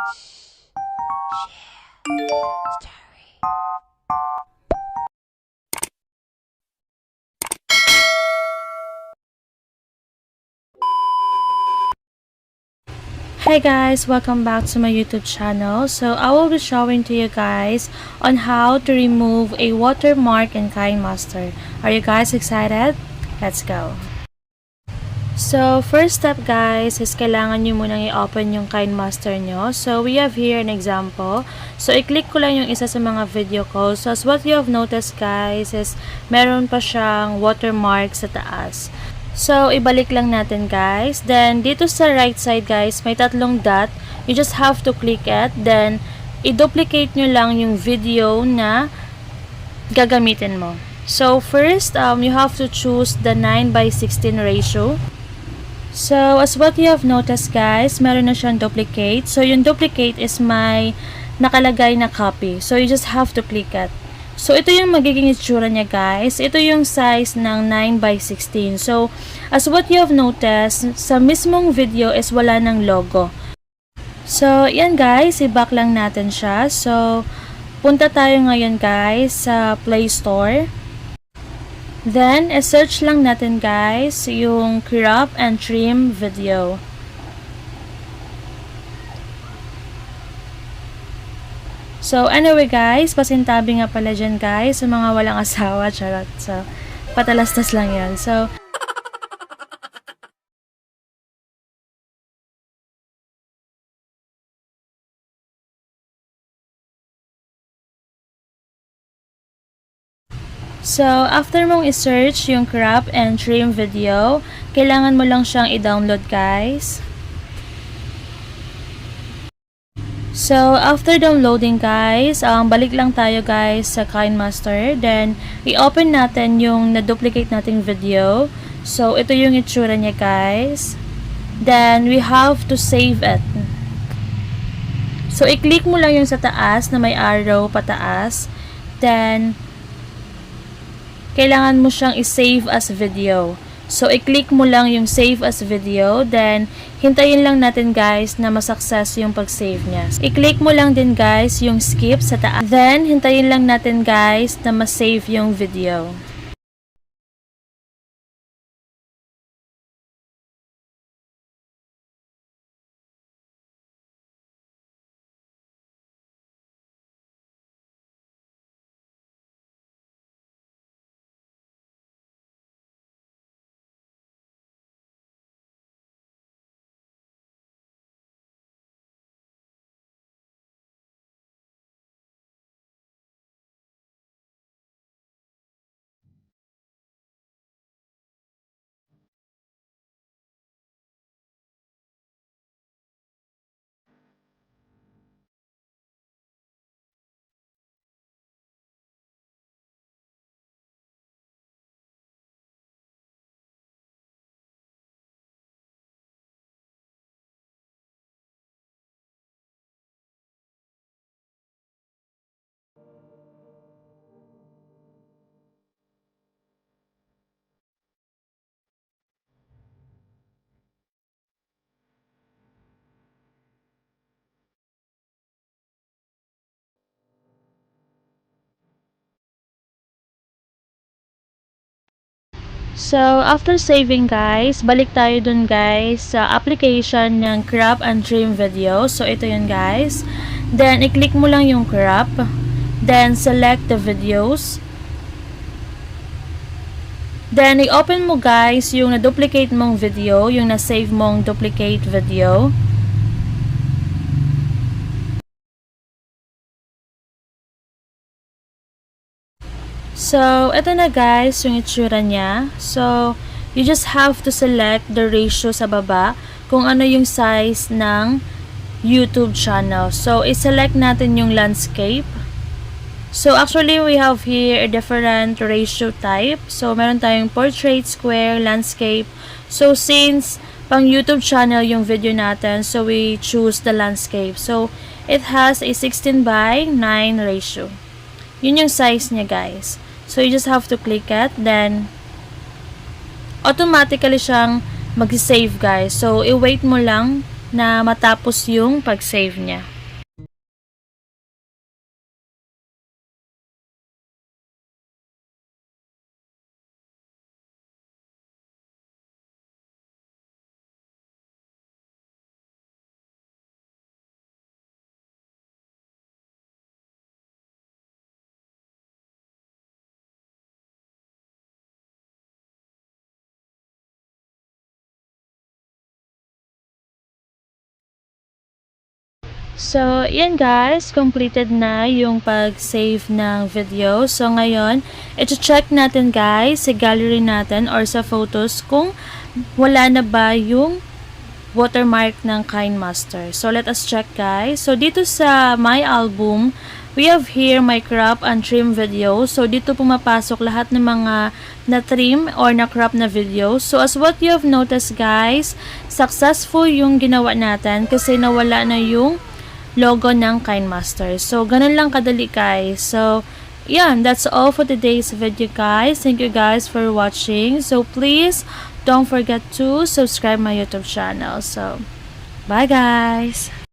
Hey guys, welcome back to my YouTube channel. So I will be showing to you guys on how to remove a watermark in KineMaster. Are you guys excited? Let's go! So first step guys is kailangan nyo munang i-open yung KineMaster nyo. So we have here an example. So i-click ko lang yung isa sa mga video ko. So as what you have noticed guys is meron pa siyang watermark sa taas. So, ibalik lang natin guys. Then, dito sa right side guys, may tatlong dot. You just have to click it. Then, i-duplicate nyo lang yung video na gagamitin mo. So, first, you have to choose the 9:16 ratio. So, as what you have noticed guys, meron na siyang duplicate. So, yung duplicate is may nakalagay na copy. So, you just have to click it. So, ito yung magiging itsura niya guys. Ito yung size ng 9:16. So, as what you have noticed, sa mismong video is wala ng logo. So, yan guys. I-back lang natin siya. So, punta tayo ngayon guys sa Play Store. Then, search lang natin guys yung crop and trim video. So, anyway guys, pasintabi nga pala dyan guys, sa mga walang asawa, charot. So, patalastas lang yan. So, after mong i-search yung crop and trim video, kailangan mo lang siyang i-download guys. So, after downloading guys, balik lang tayo guys sa KineMaster. Then, i-open natin yung na-duplicate nating video. So, ito yung itsura niya guys. Then, we have to save it. So, i-click mo lang yung sa taas na may arrow pataas. Then, kailangan mo siyang i-save as video. So, i-click mo lang yung save as video. Then, hintayin lang natin guys na ma-success yung pag-save niya. I-click mo lang din guys yung skip sa taas. Then, hintayin lang natin guys na ma-save yung video. So, after saving guys, balik tayo dun guys sa application ng crop and trim video. So, ito yun guys. Then, i-click mo lang yung crop. Then, select the videos. Then, i-open mo guys yung na-duplicate mong video, yung na-save mong duplicate video. So, ito na guys, yung itsura niya. So, you just have to select the ratio sa baba kung ano yung size ng YouTube channel. So, i-select natin yung landscape. So, actually, we have here a different ratio type. So, meron tayong portrait, square, landscape. So, since pang YouTube channel yung video natin, so we choose the landscape. So, it has a 16:9 ratio. Yun yung size niya guys. So, you just have to click it. Then, automatically siyang mag-save guys. So, i-wait mo lang na matapos yung pag-save niya. So, yan guys, completed na yung pag-save ng video. So, ngayon, ito-check natin guys sa gallery natin or sa photos kung wala na ba yung watermark ng KineMaster. So, let us check guys. So, dito sa My Album, we have here my crop and trim video. So, dito pumapasok lahat ng mga na-trim or na-crop na video. So, as what you have noticed guys, successful yung ginawa natin kasi nawala na yung logo ng KineMaster. So, ganun lang kadali guys. So, yeah, that's all for today's video guys. Thank you guys for watching. So, please don't forget to subscribe my YouTube channel. So, bye guys!